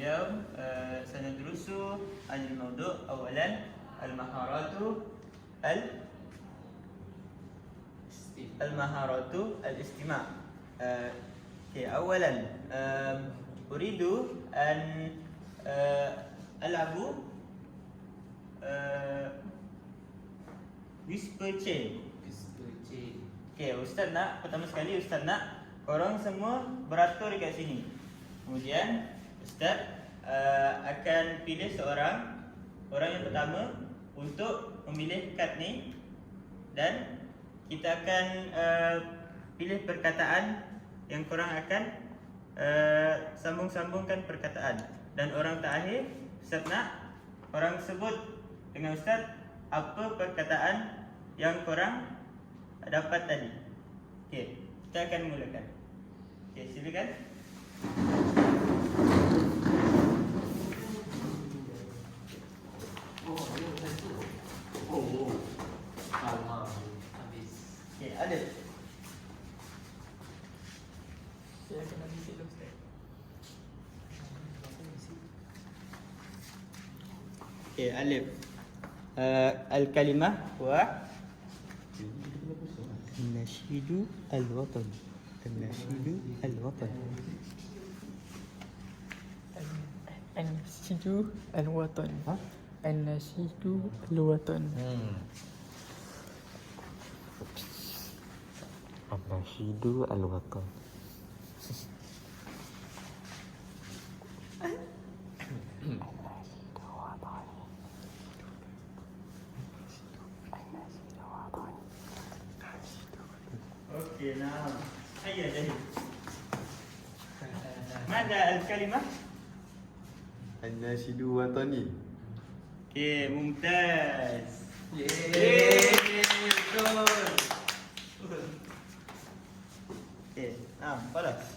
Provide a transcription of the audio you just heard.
اليوم سندرس عن الموضوع أولا المهارات الاستماع. أولا أريد أن ألعب whisper chain. Ustaz nak, pertama sekali Ustaz nak korang semua beratur dekat sini. Kemudian Ustaz akan pilih seorang, orang yang pertama untuk memilih kad ni, dan kita akan pilih perkataan yang korang akan sambung-sambungkan perkataan. Dan orang terakhir, Ustaz nak korang sebut dengan Ustaz apa perkataan yang korang dapat tadi. Kita akan mulakan. Silakan. Alif. Saya akan habis dulu, Ustaz. Alif. Al-kalimah wa Nashidu al-watan. Nashidu al-watan. An-nashidu al-watan. An-nashidu al-watan. An-nashidu al-watan. Okey, nah. Hayya jadi. Mana al-kalimah? An-nashidu watani. Okey, mumtaz. Betul. Okey, balas.